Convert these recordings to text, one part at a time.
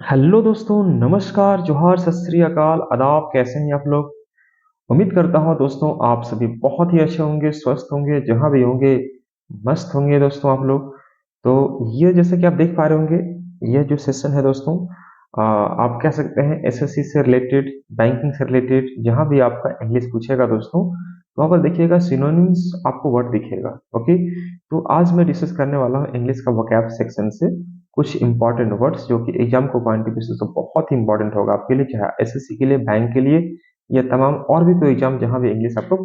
Hello दोस्तों, नमस्कार, जोहार, सत श्री अकाल, आदाब। कैसे हैं आप लोग? उम्मीद करता हूँ दोस्तों आप सभी बहुत ही अच्छे होंगे, स्वस्थ होंगे, जहाँ भी होंगे मस्त होंगे दोस्तों आप लोग। तो ये जैसे कि आप देख पा रहे होंगे, ये जो सेशन है दोस्तों, आप कह सकते हैं एसएससी से रिलेटेड, बैंकिंग से रिलेटेड, जहाँ भी आपका इंग्लिश पूछेगा दोस्तों, तो वहाँ पर देखिएगा सिनोनिम्स आपको वर्ड दिखेगा। ओके, तो आज मैं डिस्कस करने वाला हूँ इंग्लिश का वोकैब सेक्शन से कुछ इंपॉर्टेंट वर्ड्स जो कि एग्जाम को पॉइंट ऑफ व्यू से तो बहुत ही इंपॉर्टेंट होगा आपके लिए, चाहे एसएससी के लिए, बैंक के लिए, या तमाम और भी कोई एग्जाम जहाँ भी इंग्लिश आपको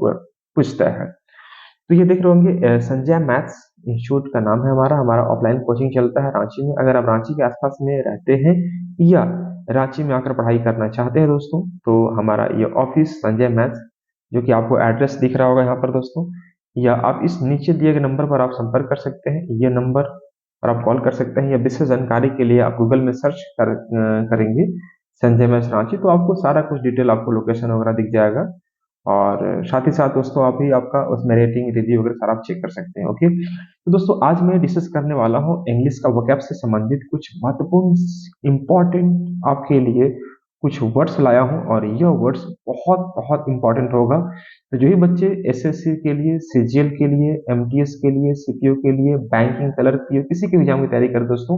पूछता है। तो ये देख रहे होंगे, संजय मैथ्स इंस्टीट्यूट का नाम है। हमारा हमारा ऑफलाइन कोचिंग चलता है रांची में। अगर आप रांची के आसपास में रहते हैं या रांची में आकर पढ़ाई करना चाहते हैं दोस्तों, तो हमारा ये ऑफिस संजय मैथ्स, जो कि आपको एड्रेस दिख रहा होगा यहाँ पर दोस्तों, या आप इस नीचे दिए गए नंबर पर आप संपर्क कर सकते हैं, ये नंबर पर आप कॉल कर सकते हैं, या विशेष जानकारी के लिए आप गूगल में सर्च करेंगे संजय मैथ्स रांची, तो आपको सारा कुछ डिटेल, आपको लोकेशन वगैरह दिख जाएगा। और साथ ही साथ दोस्तों आप ही आपका उसमें रेटिंग रिव्यू वगैरह सारा आप चेक कर सकते हैं। ओके, तो दोस्तों आज मैं डिस्कस करने वाला हूँ इंग्लिश का वोकैब से संबंधित कुछ महत्वपूर्ण इंपॉर्टेंट आपके लिए कुछ वर्ड्स लाया हूँ, और यह वर्ड्स बहुत बहुत इंपॉर्टेंट होगा। तो जो ही बच्चे एसएससी के लिए, सीजीएल के लिए, एमटीएस के लिए, सीपीओ के लिए, बैंकिंग क्लर्क के लिए, किसी भी एग्जाम की तैयारी कर दोस्तों,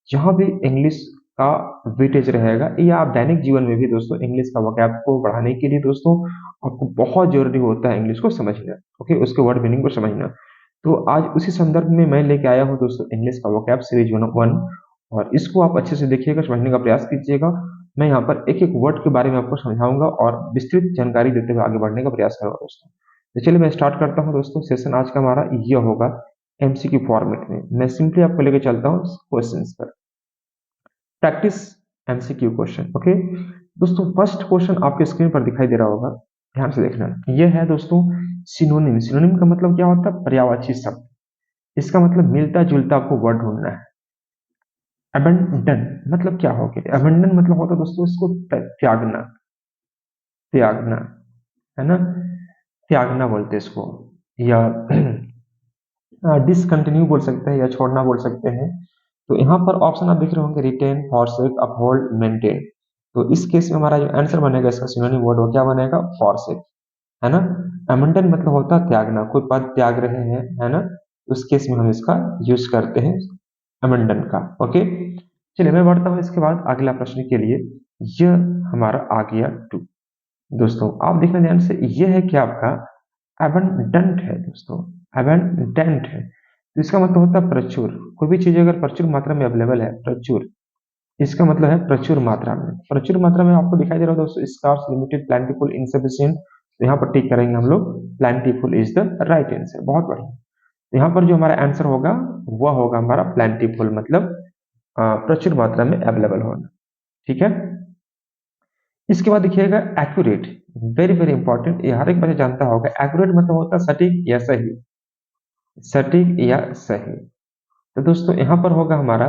जहाँ भी इंग्लिश का वेटेज रहेगा, या आप दैनिक जीवन में भी दोस्तों इंग्लिश का वोकैब को बढ़ाने के लिए दोस्तों आपको बहुत जरूरी होता है इंग्लिश को समझना। ओके, उसके वर्ड मीनिंग को समझना। तो आज उसी संदर्भ में मैं लेके आया हूँ दोस्तों इंग्लिश का वोकैब सीरीज 1, और इसको आप अच्छे से देखिएगा, समझने का प्रयास कीजिएगा। मैं यहाँ पर एक एक वर्ड के बारे में आपको समझाऊंगा और विस्तृत जानकारी देते हुए आगे बढ़ने का प्रयास करूंगा दोस्तों। तो चलिए मैं स्टार्ट करता हूँ दोस्तों। सेशन आज का हमारा यह होगा एमसीक्यू फॉर्मेट में। मैं सिंपली आपको लेके चलता हूँ क्वेश्चन पर। Practice MCQ question. ओके दोस्तों, फर्स्ट क्वेश्चन आपके स्क्रीन पर दिखाई दे रहा होगा, ध्यान से देखना। यह है दोस्तों सिनोनिम। सिनोनिम का मतलब क्या होता है? पर्यायवाची शब्द। इसका मतलब मिलता जुलता आपको वर्ड ढूंढना है। अबंडन मतलब क्या हो गया? अबंडन मतलब होता है दोस्तों इसको त्यागना, त्यागना, है ना, त्यागना बोलते हैं इसको, या डिसकंटिन्यू बोल सकते हैं, या छोड़ना बोल सकते हैं। तो यहाँ पर ऑप्शन आप देख रहे होंगे, रिटेन, फॉरसेक, अपहोल्ड, मेंटेन। तो इस केस में हमारा जो आंसर बनेगा इसका सिनोनिम वर्ड वो क्या बनेगा? फॉरसेक, है ना। अमेंडन मतलब होता है त्यागना, कोई पद त्याग रहे हैं, है ना, उस केस में हम इसका यूज करते हैं अमेंडन का। ओके, चलिए मैं बढ़ता हूँ इसके बाद अगला प्रश्न के लिए। यह हमारा आ गया टू। दोस्तों आप देखना ध्यान से, यह है क्या आपका एबंडेंट है दोस्तों, एबंडेंट है। तो इसका मतलब होता है प्रचुर। कोई भी चीज अगर प्रचुर मात्रा में अवेलेबल है, प्रचुर, इसका मतलब है प्रचुर मात्रा में। प्रचुर मात्रा में आपको दिखाई दे रहा है दोस्तों, स्कार्स, लिमिटेड, प्लेंटीफुल, इनसफिशिएंट। तो यहाँ पर टिक करेंगे हम लोग, plentiful is the right answer. बहुत बढ़िया। तो यहाँ पर जो हमारा आंसर होगा वह होगा हमारा प्लेंटीफुल, मतलब प्रचुर मात्रा में अवेलेबल होना। ठीक है, इसके बाद देखिएगा एक्यूरेट, वेरी वेरी इंपॉर्टेंट, ये हर एक बच्चा जानता होगा। एक्यूरेट मतलब होता है सटीक या सही, सटीक या सही। तो दोस्तों यहाँ पर होगा हमारा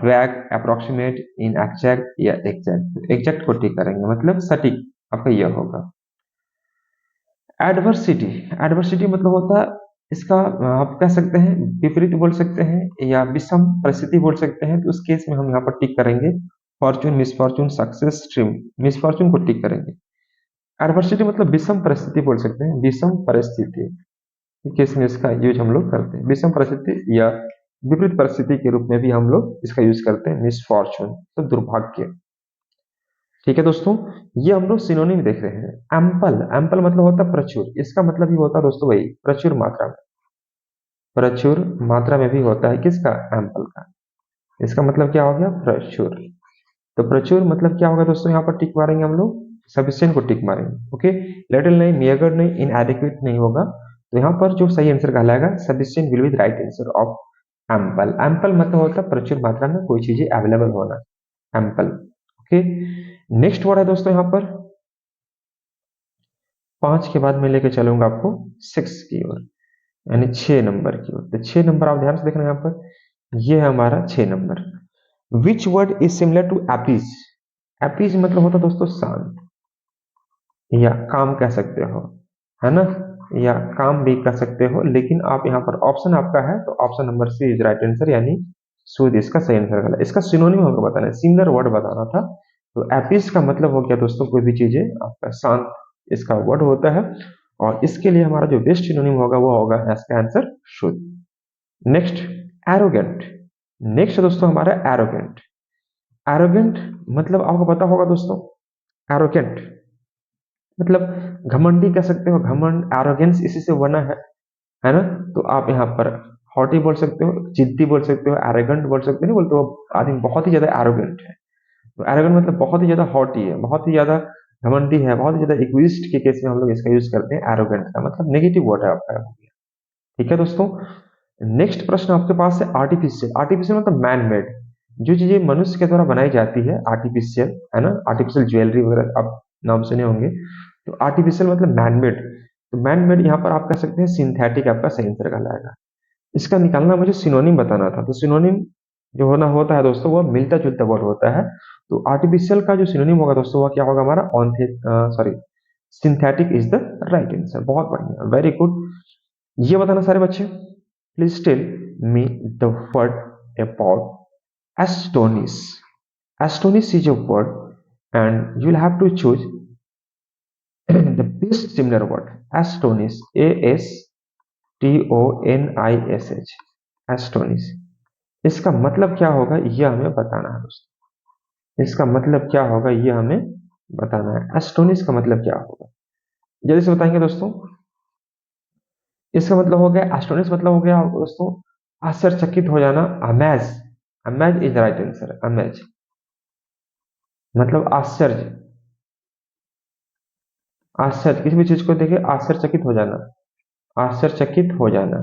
वैग, अप्रोक्सीमेट, इन एग्जैक्ट या एग्जैक्ट। एग्जैक्ट को टिक करेंगे, मतलब सटीक आपका यह होगा। एडवर्सिटी, एडवर्सिटी मतलब होता है इसका आप कह सकते हैं विपरीत बोल सकते हैं, या विषम परिस्थिति बोल सकते हैं। तो उस केस में हम यहाँ पर टिक करेंगे Fortune, misfortune, success, stream. Misfortune को टिक करेंगे। एडवर्सिटी मतलब विषम परिस्थिति बोल सकते हैं, विषम परिस्थिति। इस केस में इसका यूज हम लोग करते हैं, विषम परिस्थिति या विपरीत परिस्थिति के रूप में भी हम लोग इसका यूज करते हैं, मिसफॉर्चून, तो दुर्भाग्य। ठीक है दोस्तों, ये हम लोग सिनोनिम देख रहे हैं। एम्पल, एम्पल मतलब होता है प्रचुर। इसका मतलब ही होता है दोस्तों वही, प्रचुर मात्रा में। प्रचुर मात्रा में भी होता है किसका? एम्पल का। इसका मतलब क्या हो गया? प्रचुर। तो प्रचुर मतलब क्या होगा दोस्तों? यहाँ पर टिक मारेंगे हम लोग, सफिशिएंट को टिक मारेंगे। ओके, लिटिल नहीं, मेगर नहीं, इनएडिक्वेट नहीं होगा। तो यहाँ पर जो सही आंसर कहलाएगा sufficient will be the right answer of ample. Ample मतलब होता है प्रचुर मात्रा में कोई चीजें अवेलेबल होना, एम्पल। ओके, नेक्स्ट वर्ड है दोस्तों यहाँ पर 5 के बाद मैं लेके चलूंगा आपको 6 की ओर, यानी 6 नंबर की ओर। तो 6 नंबर आप ध्यान से देखना यहाँ पर, ये है हमारा 6 number. Which word is similar to appease? Appease मतलब होता है दोस्तों शांत, या काम कह सकते हो, है ना, या काम भी कह सकते हो। लेकिन आप यहाँ पर ऑप्शन आपका है, तो option number C is right answer, यानी शुद्ध इसका सही आंसर कहलाएगा। इसका सिनोनिम हमको बताना है, सिमिलर वर्ड बताना था। तो एपिस का मतलब हो गया दोस्तों कोई भी चीजें आपका शांत, इसका वर्ड होता है। और इसके लिए हमारा जो बेस्ट सिनोनिम होगा वो होगा इसका आंसर शुद्ध। Next arrogant. नेक्स्ट दोस्तों हमारा एरोगेंट। एरोगेंट मतलब आपको पता होगा दोस्तों, एरोगेंट मतलब घमंडी कह सकते हो, घमंड एरोगेंस इसी से बना है ना। तो आप यहाँ पर हॉटी बोल सकते हो, जिद्दी बोल सकते हो, एरोगेंट बोल सकते हो, नहीं बोलते हो आदमी बहुत ही ज्यादा एरोगेंट है। तो एरोगेंट मतलब बहुत ही ज्यादा हॉटी है, बहुत ही ज्यादा घमंडी है, बहुत ही ज्यादा इगोइस्ट के केस में हम लोग इसका यूज करते हैं। एरोगेंट का मतलब नेगेटिव वर्ड है आपका। ठीक है दोस्तों। नेक्स्ट प्रश्न आपके पास है आर्टिफिशियल। आर्टिफिशियल मतलब मैन मेड, जो चीजें मनुष्य के द्वारा बनाई जाती है आर्टिफिशियल, है ना। आर्टिफिशियल ज्वेलरी वगैरह आप नाम सुने होंगे। तो आर्टिफिशियल मतलब मैन मेड। तो मैन मेड यहाँ पर आप कह सकते हैं सिंथेटिक आपका सही आंसर कहलाएगा। इसका निकालना मुझे सिनोनिम बताना था। तो सिनोनिम जो होना होता है दोस्तों वो मिलता जुलता वर्ड होता है। तो आर्टिफिशियल का जो सिनोनिम होगा दोस्तों वो क्या होगा हमारा sorry synthetic is the right answer. बहुत बढ़िया, वेरी गुड। ये बताना सारे बच्चे, please tell me the word about astonish. Astonish is a word and you will have to choose the best similar word. Astonish, Astonish, astonish। इसका मतलब क्या होगा यह हमें बताना है दोस्तों। इसका मतलब क्या होगा यह हमें बताना है। एस्टोनिश का मतलब क्या होगा जल्दी से बताएंगे दोस्तों। इसका मतलब हो गया, एस्टोनिश मतलब हो गया दोस्तों आश्चर्यचकित हो जाना, amaze. Amaze is the right answer. Amaze मतलब आश्चर्य, आश्चर्य किसी भी चीज को देखे आश्चर्यचकित हो जाना, आश्चर्यचकित हो जाना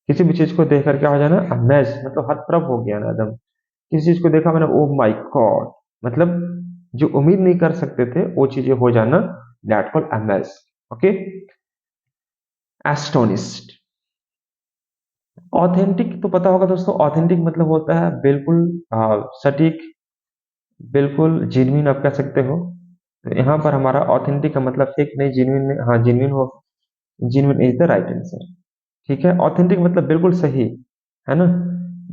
किसी भी चीज को देखकर क्या हो जाना, अमेज मतलब हतप्रभ हो गया ना एकदम। किसी चीज को देखा मैंने, ओ माय गॉड, मतलब जो उम्मीद नहीं कर सकते थे वो चीजें हो जाना, that called amaze. Okay. Astonished. Authentic तो पता होगा दोस्तों, ऑथेंटिक मतलब होता है बिल्कुल सटीक, बिल्कुल जेन्युइन आप कह सकते हो। तो यहाँ पर हमारा ऑथेंटिक का मतलब फेक नहीं, जेन्युइन में, हाँ जेन्युइन हो, genuine is the right answer. ठीक है। ऑथेंटिक मतलब बिल्कुल सही, है ना,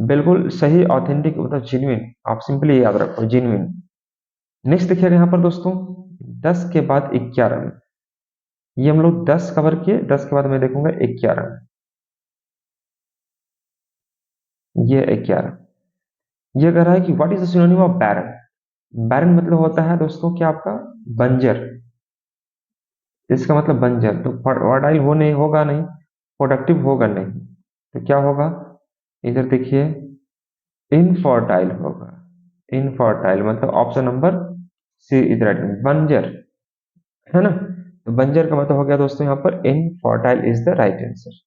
बिल्कुल सही। ऑथेंटिक मतलब जेन्युइन, आप सिंपली याद रखो जेन्युइन। नेक्स्ट देखिएगा यहाँ पर दोस्तों 10 के बाद 11 में, ये हम लोग 10 कवर किए, 10 के बाद मैं देखूंगा 11 में, ये 11। ये कह रहा है कि what is the synonym of barren. Barren मतलब होता है दोस्तों क्या आपका, बंजर। इसका मतलब बंजर, तो फर्टाइल हो नहीं होगा नहीं, प्रोडक्टिव होगा नहीं, तो क्या होगा, इधर देखिए इनफर्टाइल होगा। इनफर्टाइल मतलब option number C is right, बंजर, है ना। तो बंजर का मतलब हो गया दोस्तों यहाँ पर infertile is the right answer.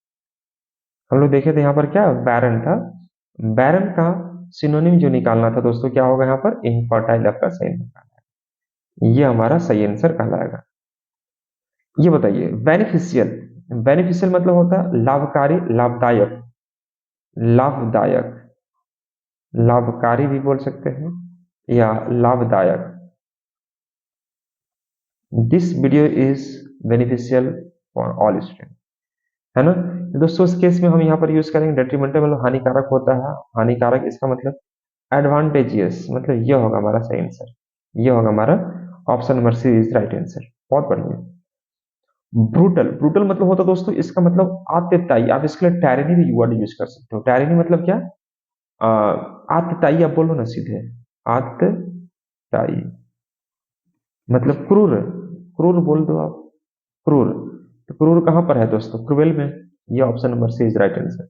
हम लोग देखे थे यहाँ पर क्या बैरन था, बैरन का सिनोनिम जो निकालना था दोस्तों क्या होगा यहाँ पर, इनफर्टाइल आपका सही निकालना है। ये हमारा सही आंसर कहलाएगा। ये बताइए बेनिफिशियल। बेनिफिशियल मतलब होता है लाभकारी, लाभदायक, लाभदायक, लाभकारी भी बोल सकते हैं या लाभदायक। This video is beneficial for all student, है ना। तो दोस्तों इस केस में हम यहाँ पर यूज करेंगे डेट्रीमेंटल मतलब हानिकारक होता है, हानिकारक इसका मतलब एडवांटेजियस, मतलब ये होगा हमारा सही आंसर। ये होगा हमारा option number C is right answer. बहुत बढ़िया। ब्रूटल, ब्रूटल मतलब होता है दोस्तों इसका मतलब आतताई। आप इसके लिए टायरनी भी वर्ड यूज कर सकते हो। टायरनी मतलब क्या, आतताई आप बोलो ना सीधे, आतताई मतलब क्रूर, क्रूर बोल दो आप, क्रूर। तो क्रूर कहाँ पर है दोस्तों, क्रूएल में। ये option number C is right answer.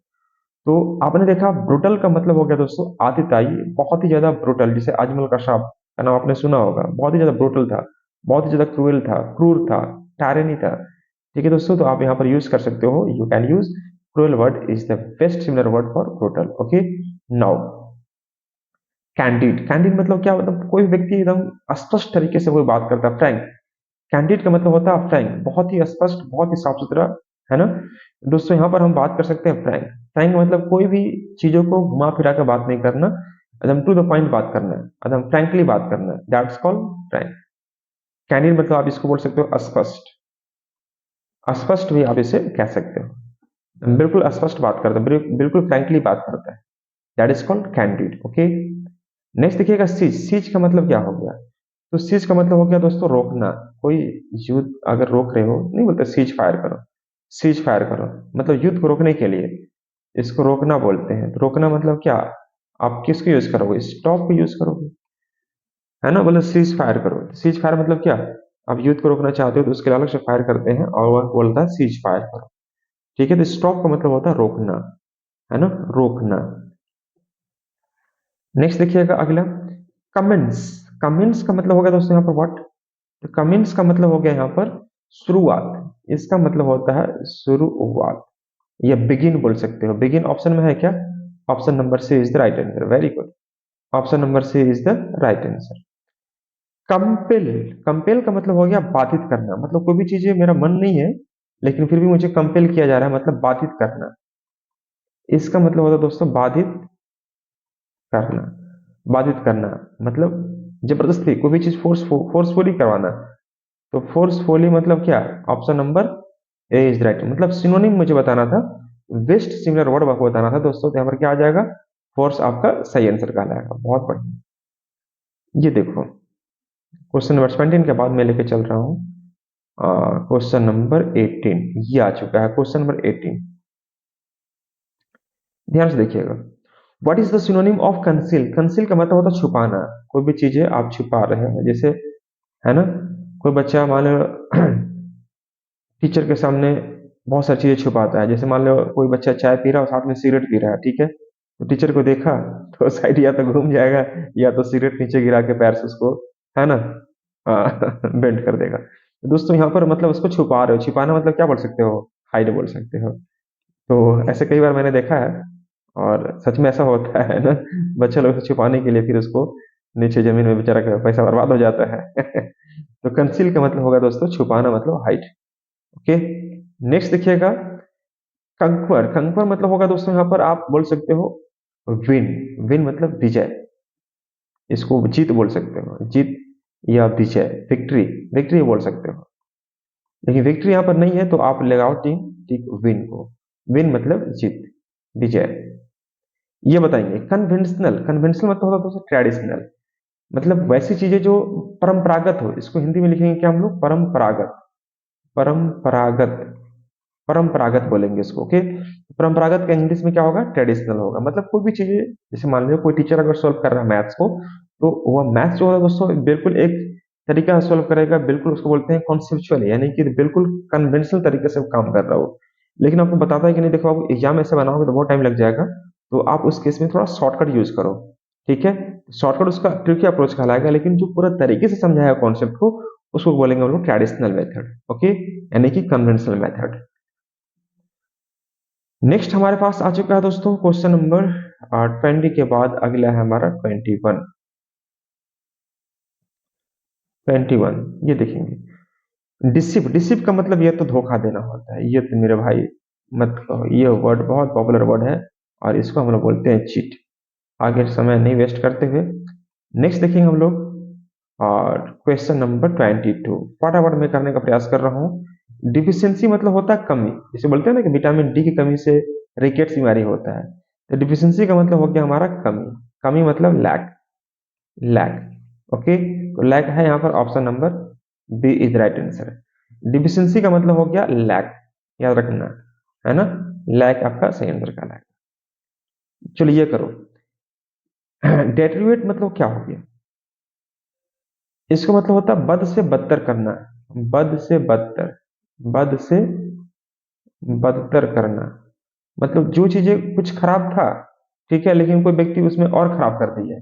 तो आपने देखा ब्रूटल का मतलब हो गया दोस्तों आतिताई, बहुत ही ज्यादा ब्रूटल। जैसे अजमल का सांप का नाम आपने सुना होगा, बहुत ही ज्यादा ब्रूटल था, बहुत ही ज्यादा क्रूएल था, क्रूर था, टायरनी था। ठीक है दोस्तों, तो आप यहाँ पर यूज कर सकते हो, you can use cruel word is the best similar word for brutal. Okay. Now candid. Candid मतलब क्या, मतलब कोई व्यक्ति एकदम स्पष्ट तरीके से कोई बात करता है, फ्रैंक। कैंडिड का मतलब होता है फ्रैंक, बहुत ही स्पष्ट, बहुत ही साफ सुथरा, है ना। दोस्तों यहाँ पर हम बात कर सकते हैं फ्रैंक। फ्रैंक मतलब कोई भी चीजों को घुमा फिरा कर बात नहीं करना, एकदम टू द पॉइंट बात करना है, एकदम फ्रैंकली बात करना है, दैट्स कॉल्ड फ्रैंक। कैंडिड मतलब आप इसको बोल सकते हो अस्पष्ट, अस्पष्ट भी आप इसे कह सकते हो। बिल्कुल स्पष्ट बात करता है, बिल्कुल फ्रैंकली बात करता है, that is called candid. Okay, next देखिएगा सीज। सीज का मतलब क्या हो गया? तो सीज का मतलब हो गया दोस्तों रोकना। कोई युद्ध अगर रोक रहे हो, नहीं बोलते सीज फायर करो, सीज फायर करो, मतलब युद्ध को रोकने के लिए इसको रोकना बोलते हैं। तो रोकना मतलब क्या? आप किसको यूज करोगे? स्टॉप को यूज करोगे, है ना। बोले सीज फायर करो, सीज फायर मतलब क्या? आप युद्ध को रोकना चाहते हो तो उसके लिए अलग से फायर करते हैं और वह बोलता है सीज फायर करो। ठीक है, तो स्टॉप का मतलब होता है रोकना, है ना, रोकना। नेक्स्ट देखिएगा अगला, कमेंस। कमेंस का मतलब हो गया दोस्तों यहाँ पर व्हाट? तो कमेंस का मतलब हो गया यहाँ पर शुरुआत। इसका मतलब होता है शुरुआत, या बिगिन बोल सकते हो। बिगिन ऑप्शन में है क्या? Option number C is the right answer, very good. Option number C is the right answer. Compel. Compel का मतलब हो गया बाधित करना, मतलब कोई भी चीज है मेरा मन नहीं है लेकिन फिर भी मुझे कंपेल किया जा रहा है, मतलब बाधित करना। इसका मतलब होता है दोस्तों बाधित करना। बाधित करना मतलब जबरदस्ती कोई भी चीज फोर्सफुली करवाना। तो फोर्सफुली मतलब क्या? Option number A is right. मतलब सिनोनिम मुझे बताना था, बेस्ट सिमिलर वर्ड आपको बताना था दोस्तों, तो यहाँ पर क्या आ जाएगा? फोर्स आपका सही आंसर कहलाएगा। बहुत बढ़िया। ये देखो, क्वेश्चन नंबर 17 के बाद मैं लेके चल रहा हूँ क्वेश्चन नंबर 18। ये आ चुका है क्वेश्चन नंबर 18। ध्यान से देखिएगा, what is the synonym of conceal? Conceal का मतलब होता है छुपाना। कोई भी चीजें आप छुपा रहे हो, जैसे, है ना, कोई बच्चा मान लो टीचर के सामने बहुत सारी चीजें छुपाता है। जैसे मान लो कोई बच्चा चाय पी रहा है और साथ में सिगरेट पी रहा है, ठीक है, तो टीचर को देखा तो साइड या तो घूम जाएगा या तो सिगरेट नीचे गिरा के पैर से उसको, है ना, बेंड कर देगा। तो दोस्तों यहाँ पर मतलब उसको छुपा रहे हो। छुपाना मतलब क्या बोल सकते हो? हाइड बोल सकते हो। तो ऐसे कई बार मैंने देखा है और सच में ऐसा होता है ना, बच्चे लोग से छुपाने के लिए फिर उसको नीचे जमीन में बेचारा का पैसा बर्बाद हो जाता है। तो कंसील का मतलब होगा दोस्तों छुपाना, मतलब हाइड। ओके, नेक्स्ट देखिएगा, कंक्वर। कंक्वर मतलब होगा दोस्तों यहाँ पर आप बोल सकते हो विन। विन मतलब विजय, इसको जीत बोल सकते हो, जीत या विजय, विक्ट्री। विक्ट्री बोल सकते हो, लेकिन विक्ट्री यहाँ पर नहीं है तो आप लगाओ टीम टिक विन को। विन मतलब जीत, विजय। ये बताएंगे कन्वेंशनल। कन्वेंशनल मतलब होता है दोस्तों ट्रेडिशनल, मतलब वैसी चीजें जो परंपरागत हो। इसको हिंदी में लिखेंगे क्या हम लोग? परंपरागत। परंपरागत, परंपरागत बोलेंगे इसको। ओके, परंपरागत का इंग्लिश में क्या होगा? ट्रेडिशनल होगा। मतलब कोई भी चीजें, जैसे मान लो कोई टीचर अगर सॉल्व कर रहा है मैथ्स को, तो वह मैथ्स जो होगा दोस्तों बिल्कुल एक तरीका से सॉल्व करेगा, बिल्कुल उसको बोलते हैं कॉन्सेप्चुअल, यानी कि बिल्कुल कन्वेंशनल तरीके से काम कर रहा हो। लेकिन आपको बताता है कि नहीं, देखो आप एग्जाम ऐसे बनाओगे तो बहुत टाइम लग जाएगा, तो आप उस केस में थोड़ा शॉर्टकट यूज करो। ठीक है, शॉर्टकट उसका ट्रिकी अप्रोच कहलाएगा, लेकिन जो पूरा तरीके से समझाया कॉन्सेप्ट को उसको बोलेंगे हम लोग ट्रेडिशनल मेथड। ओके, यानी कि कन्वेंशनल मेथड। नेक्स्ट हमारे पास आ चुका है दोस्तों क्वेश्चन नंबर 20 के बाद अगला है हमारा 21। 21 ये देखेंगे, डिसिप। डिसिप का मतलब ये तो धोखा देना होता है। ये तो मेरे भाई मत कहो, ये वर्ड बहुत पॉपुलर वर्ड है और इसको हम लोग बोलते हैं चीट। आगे समय नहीं वेस्ट करते हुए नेक्स्ट देखेंगे हम लोग और क्वेश्चन नंबर 22। फटाफट मैं करने का प्रयास कर रहा हूँ। डिफिशियंसी मतलब होता है कमी, जैसे बोलते हैं ना कि विटामिन डी की कमी से रिकेट्स बीमारी होता है। तो डिफिशियंसी का मतलब हो गया हमारा कमी। कमी मतलब लैक, लैक। ओके, तो लैक है यहाँ पर option number B is right answer. Deficiency का मतलब हो गया लैक, याद रखना, है ना। लैक आपका सही आंसर का लैक। चलिए करो। डेट्रीवेट मतलब क्या हो गया? इसका मतलब होता है बद से बदतर करना। बद से बदतर, बद से बदतर करना, मतलब जो चीजें कुछ खराब था, ठीक है, लेकिन कोई व्यक्ति उसमें और खराब कर दी है।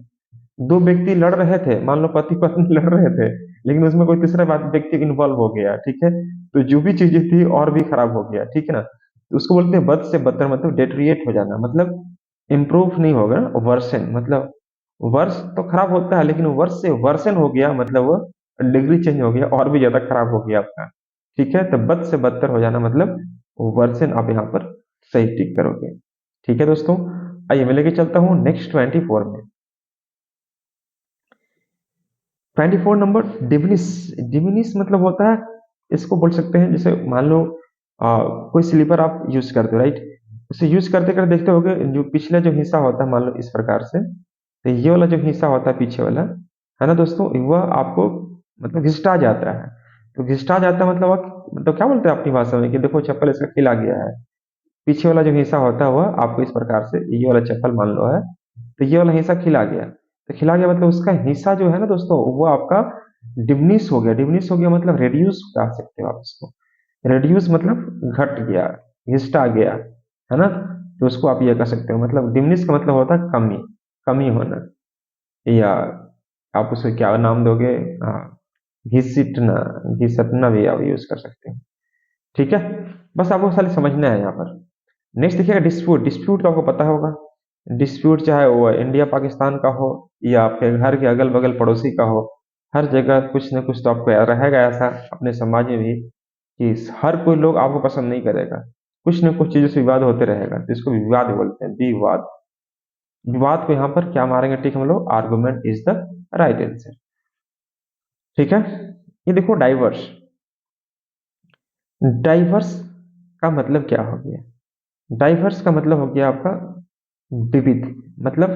दो व्यक्ति लड़ रहे थे, मान लो पति पत्नी लड़ रहे थे, लेकिन उसमें कोई तीसरा व्यक्ति इन्वॉल्व हो गया, ठीक है, तो जो भी चीजें थी और भी खराब हो गया, ठीक है ना। तो उसको बोलते हैं बद से बदतर, मतलब डेटरिएट हो जाना, मतलब इम्प्रूव नहीं होगा, वर्सन मतलब वर्ष तो खराब होता है, लेकिन वर्ष से वर्सन हो गया, मतलब वो डिग्री चेंज हो गया और भी ज्यादा खराब हो गया आपका। ठीक है, तो बद से बदतर हो जाना मतलब वर्सन आप यहाँ पर सही टिक करोगे। ठीक है दोस्तों, आइए मैं लेके चलता हूँ नेक्स्ट 24 में। 24 नंबर डिमिनिश। डिमिनिश मतलब होता है, इसको बोल सकते हैं जैसे मान लो कोई स्लीपर आप यूज करते हो, राइट? उसे यूज करते करते देखते होगे जो पिछला जो हिस्सा होता है, मान लो इस प्रकार से, तो ये वाला जो हिस्सा होता है पीछे वाला, है ना दोस्तों, वह आपको मतलब घिसटा जाता है। तो घिसटा जाता है मतलब मतलब क्या बोलते हैं अपनी भाषा में कि देखो चप्पल इसका खिला गया है। पीछे वाला जो हिस्सा होता है वह आपको इस प्रकार से, ये वाला चप्पल मान लो है, तो ये वाला हिस्सा खिला गया। तो खिला गया मतलब उसका हिस्सा जो है ना दोस्तों, वो आपका डिमनिश हो गया। डिमनिश हो गया मतलब रेड्यूस कह सकते हो आप इसको। रेड्यूस मतलब घट गया, घिसटा गया, है ना? तो उसको आप ये कह सकते हो। मतलब डिमनिश का मतलब होता है कमी, कमी होना, या आप उसे क्या नाम दोगे? घिसटना, घिसटना भी आप यूज कर सकते हैं। ठीक है, बस आपको खाली समझना है यहाँ पर। नेक्स्ट देखिएगा डिस्प्यूट। डिस्प्यूट का आपको पता होगा। डिस्प्यूट चाहे वो इंडिया पाकिस्तान का हो या फिर घर के अगल बगल पड़ोसी का हो, हर जगह कुछ न कुछ तो आपको रहेगा ऐसा अपने समाज में भी कि हर कोई लोग आपको पसंद नहीं करेगा। कुछ न कुछ चीजों से विवाद होते रहेगा, तो इसको विवाद बोलते हैं, विवाद। विवाद को यहाँ पर क्या मारेंगे? ठीक, हम लोग argument is the right answer. ठीक है, ये देखो डाइवर्स। डाइवर्स का मतलब क्या हो गया? डाइवर्स का मतलब हो गया आपका विविध। मतलब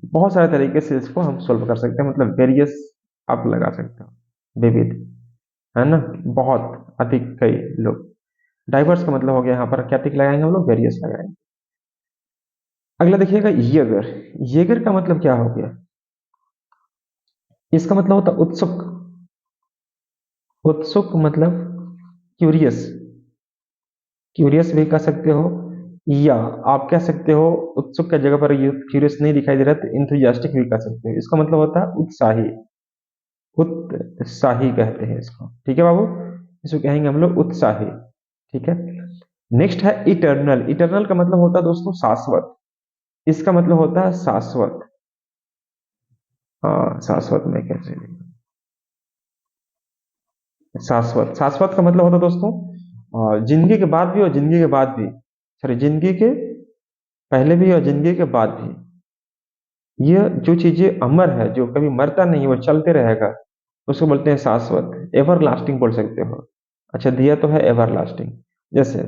बहुत सारे तरीके से इसको हम सोल्व कर सकते हैं, मतलब वेरियस आप लगा सकते हो, विविध, है ना? बहुत अधिक, कई लोग। डाइवर्स का मतलब हो गया यहाँ पर क्या टिक लगाएंगे हम लोग? वेरियस लगाएंगे। अगला देखिएगा येगर। येगर का मतलब क्या हो गया? इसका मतलब होता है उत्सुक। उत्सुक मतलब क्यूरियस। क्यूरियस भी कह सकते हो, या आप कह सकते हो उत्सुक की जगह पर ये क्यूरियस नहीं दिखाई दे रहा तो इंथुजियास्टिक भी कह सकते हो। इसका मतलब होता है उत्साही। उत्साही कहते हैं इसको। ठीक है बाबू, इसको कहेंगे हम लोग उत्साही। ठीक है, नेक्स्ट है इटर्नल। इटर्नल का मतलब होता है दोस्तों शाश्वत। इसका मतलब होता है शाश्वत। हाँ, शाश्वत में कैसे शाश्वत। शाश्वत का मतलब होता है दोस्तों जिंदगी के बाद भी और जिंदगी के बाद भी, सॉरी, जिंदगी के पहले भी और जिंदगी के बाद भी। ये जो चीजें अमर है, जो कभी मरता नहीं, वो चलते रहेगा, उसको बोलते हैं शाश्वत। एवर लास्टिंग बोल सकते हो। अच्छा, दिया तो है एवर लास्टिंग। जैसे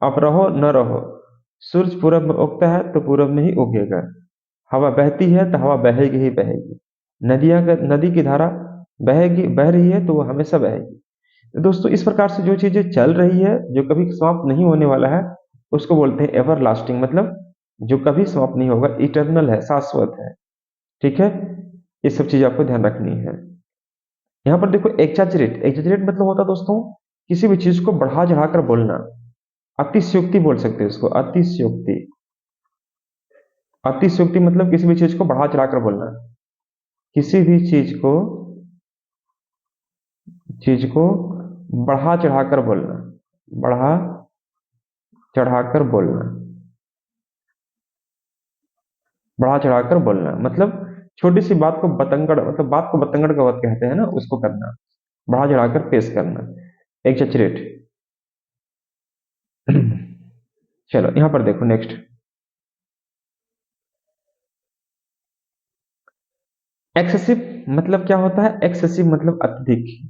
आप रहो न रहो, सूरज पूरब में उगता है तो पूरब में ही उगेगा। हवा बहती है तो हवा बहेगी ही बहेगी। नदी की धारा बहेगी, बह रही है तो वो हमेशा बहेगी। तो दोस्तों इस प्रकार से जो चीजें चल रही है, जो कभी समाप्त नहीं होने वाला है, उसको बोलते हैं एवर लास्टिंग। मतलब जो कभी समाप्त नहीं होगा, इटरनल है, शाश्वत है। ठीक है, ये सब चीज आपको ध्यान रखनी है। यहाँ पर देखो एग्जैजरेट। एग्जैजरेट मतलब होता है दोस्तों किसी भी चीज को बढ़ा चढ़ाकर बोलना। अतिशयोक्ति बोल सकते हैं इसको, अतिशयोक्ति। अतिशयोक्ति मतलब किसी भी चीज को बढ़ा चढ़ाकर बोलना। किसी भी चीज को बढ़ा चढ़ाकर बोलना। बढ़ा चढ़ाकर बोलना। बढ़ा चढ़ाकर बोलना मतलब छोटी सी बात को बतंगड़, मतलब बात को बतंगड़ का बात कहते हैं ना, उसको करना, बढ़ा चढ़ाकर पेश करना, एग्जैजरेट। चलो यहां पर देखो नेक्स्ट। एक्सेसिव मतलब क्या होता है? एक्सेसिव मतलब अत्यधिक।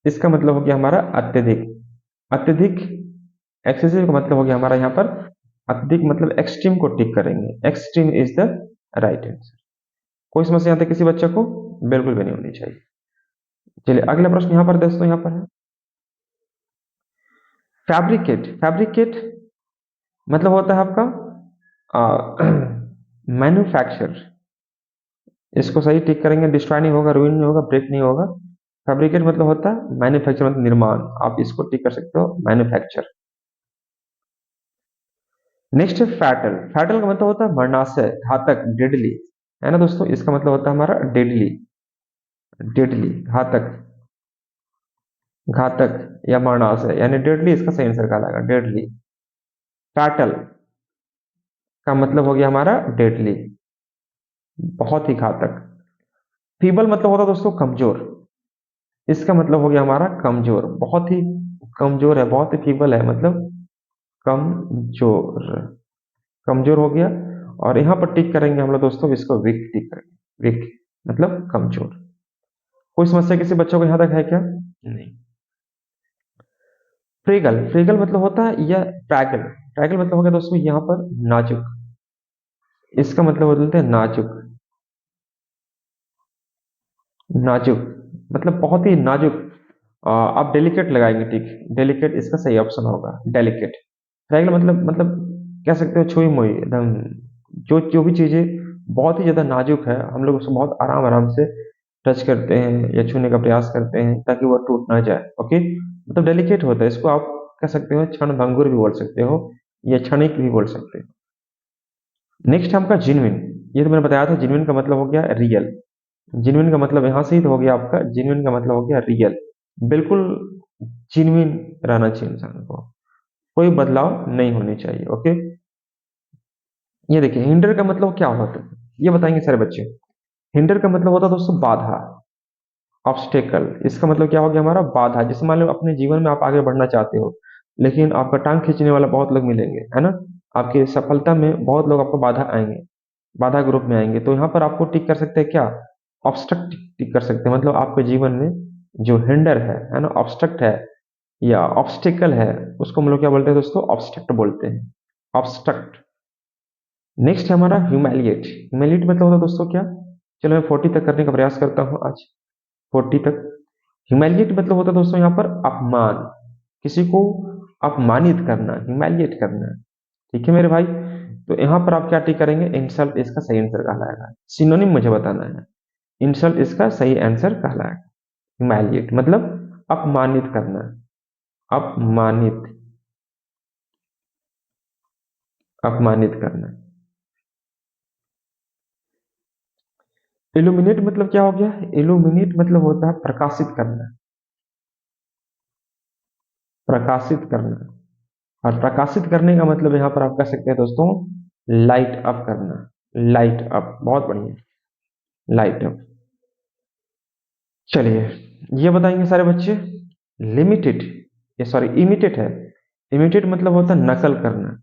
इसका मतलब हो गया हमारा अत्यधिक। अत्यधिक, एक्सेसिव का मतलब हो गया हमारा यहाँ पर अत्यधिक। मतलब एक्सट्रीम को टिक करेंगे, extreme is the right answer. कोई समस्या आता है किसी बच्चे को? बिल्कुल भी नहीं होनी चाहिए। चलिए अगला प्रश्न यहाँ पर दोस्तों, यहाँ पर है फैब्रिकेट। फैब्रिकेट मतलब होता है आपका मैन्युफैक्चर। इसको सही टिक करेंगे, डिस्ट्रॉय नहीं होगा, रुइन नहीं होगा, ब्रेक नहीं होगा। फैब्रिकेट मतलब होता है मैन्युफैक्चर, मतलब निर्माण। आप इसको टिक कर सकते हो, मैन्युफैक्चर। नेक्स्ट है फैटल। फैटल का मतलब होता है मरणाशय, घातक, डेडली, है ना दोस्तों? इसका मतलब होता है हमारा डेडली। डेडली, घातक, घातक या मरणाशय, यानी डेडली इसका सही आंसर कहलाएगा, डेडली। फैटल का मतलब हो गया हमारा डेडली, बहुत ही घातक। फीबल मतलब होता है दोस्तों कमजोर। इसका मतलब हो गया हमारा कमजोर, बहुत ही कमजोर है, बहुत ही फीबल है, मतलब कमजोर। कमजोर हो गया। और यहां पर टिक करेंगे हम लोग दोस्तों, इसको वीक टिक करेंगे, वीक मतलब कमजोर। कोई समस्या किसी बच्चों को यहां तक है क्या? नहीं। फ्रेगल, फ्रेगल मतलब होता है या फ्रैगल, फ्रैगल मतलब हो गया दोस्तों यहाँ पर नाजुक, इसका मतलब बोलते हैं नाजुक, नाजुक मतलब बहुत ही नाजुक। आप डेलिकेट लगाएंगे, ठीक, डेलिकेट इसका सही ऑप्शन होगा, डेलिकेट। फ्रैगल मतलब कह सकते हो छुई मुई एकदम, जो जो भी चीजें बहुत ही ज्यादा नाजुक है, हम लोग उसको बहुत आराम आराम से टच करते हैं या छूने का प्रयास करते हैं ताकि वो टूट ना जाए। ओके, मतलब डेलिकेट होता है, इसको आप कह सकते हो क्षण भंगुर भी बोल सकते हो या क्षणिक भी बोल सकते हो। नेक्स्ट है आपका जिनविन। ये तो मैंने बताया था, जिनविन का मतलब हो गया रियल। जिनविन का मतलब यहां से ही तो हो गया आपका, जिनविन का मतलब हो गया रियल, बिल्कुल जिनविन रहना चाहिए इंसान को, कोई बदलाव नहीं होनी चाहिए। ओके, ये देखिए हिंडर का मतलब क्या होता है, ये बताएंगे सारे बच्चे। हिंडर का मतलब होता है दोस्तों बाधा, ऑब्स्टेकल। इसका मतलब क्या हो गया हमारा, बाधा। जैसे मान लो अपने जीवन में आप आगे बढ़ना चाहते हो, लेकिन आपका टांग खींचने वाला बहुत लोग मिलेंगे, है ना, आपकी सफलता में बहुत लोग आपको बाधा आएंगे, बाधा ग्रुप में आएंगे, तो यहाँ पर आपको टिक कर सकते हैं क्या, ऑब्स्ट्रक्ट टिक कर सकते हैं। मतलब आपके जीवन में जो हिंडर है ना, ऑब्स्ट्रक्ट है या ऑब्स्टिकल है, उसको हम लोग क्या बोलते हैं दोस्तों, ऑब्स्ट्रक्ट बोलते हैं, ऑब्स्ट्रक्ट। नेक्स्ट है हमारा ह्यूमैलिएट। ह्यूमैलिएट मतलब होता है दोस्तों क्या, चलो मैं 40 तक करने का प्रयास करता हूँ आज, 40 तक। ह्यूमैलिएट मतलब होता है दोस्तों यहाँ पर अपमान, किसी को अपमानित करना, ह्यूमैलिएट करना। ठीक है मेरे भाई, तो यहाँ पर आप क्या टिक करेंगे, इंसल्ट इसका सही आंसर कहलाएगा। सिनोनिम मुझे बताना है, इंसल्ट इसका सही आंसर कहलाएगा। ह्यूमैलिएट मतलब अपमानित करना, अपमानित, अपमानित करना। इल्यूमिनेट मतलब क्या हो गया, इल्यूमिनेट मतलब होता है प्रकाशित करना, प्रकाशित करना। और प्रकाशित करने का मतलब यहाँ पर आप कह सकते हैं दोस्तों, लाइट अप करना, लाइट अप, बहुत बढ़िया, लाइट अप। चलिए, ये बताएंगे सारे बच्चे। लिमिटेड, ये सॉरी इमिटेट है। इमिटेट मतलब होता है नकल करना,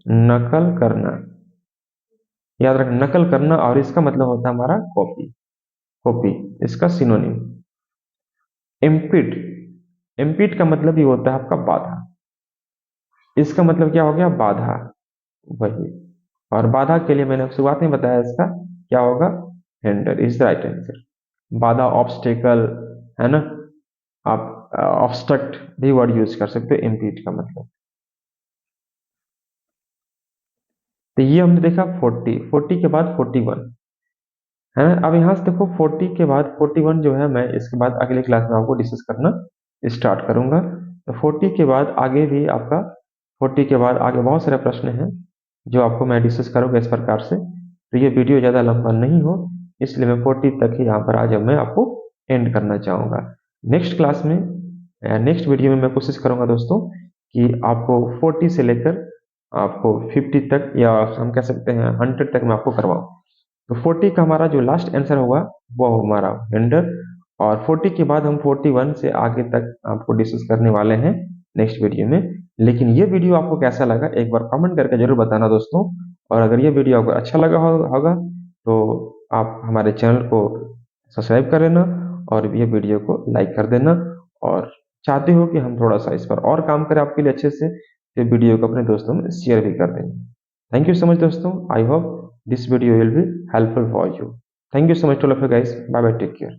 नकल करना, याद रखना, नकल करना। और इसका मतलब होता है हमारा कॉपी, कॉपी, इसका सिनोनिम। इम्पीड, इम्पीड का मतलब ये होता है आपका बाधा, इसका मतलब क्या हो गया, बाधा, वही। और बाधा के लिए मैंने शुरुआत में बताया, इसका क्या होगा, hinder is the right answer. बाधा, ऑब्स्टेकल, है ना, आप ऑब्स्ट्रक्ट भी वर्ड यूज कर सकते हो इम्पीड का मतलब। तो ये हमने देखा 40, 40 के बाद 41, है ना। अब यहाँ से देखो 40 के बाद 41 जो है, मैं इसके बाद अगले क्लास में आपको डिस्कस करना स्टार्ट करूंगा। तो 40 के बाद आगे भी आपका, 40 के बाद आगे बहुत सारे प्रश्न हैं जो आपको मैं डिस्कस करूंगा इस प्रकार से। तो ये वीडियो ज़्यादा लंबा नहीं हो, इसलिए मैं 40 तक ही यहाँ पर आज मैं आपको एंड करना चाहूँगा। नेक्स्ट क्लास में, नेक्स्ट वीडियो में मैं कोशिश करूंगा दोस्तों कि आपको 40 से लेकर आपको 50 तक, या हम कह सकते हैं 100 तक मैं आपको करवाऊँ। तो 40 का हमारा जो लास्ट आंसर होगा वो हमारा जेंडर, और 40 के बाद हम 41 से आगे तक आपको डिस्कस करने वाले हैं नेक्स्ट वीडियो में। लेकिन ये वीडियो आपको कैसा लगा एक बार कमेंट करके जरूर बताना दोस्तों। और अगर ये वीडियो आपको अच्छा लगा होगा तो आप हमारे चैनल को सब्सक्राइब कर लेना और ये वीडियो को लाइक कर देना। और चाहते हो कि हम थोड़ा सा इस पर और काम करें आपके लिए अच्छे से, तो वीडियो को अपने दोस्तों में शेयर भी कर देना। Thank you so much दोस्तों, I hope this video will be helpful for you. Thank you so much to all of you guys. Bye bye, take care.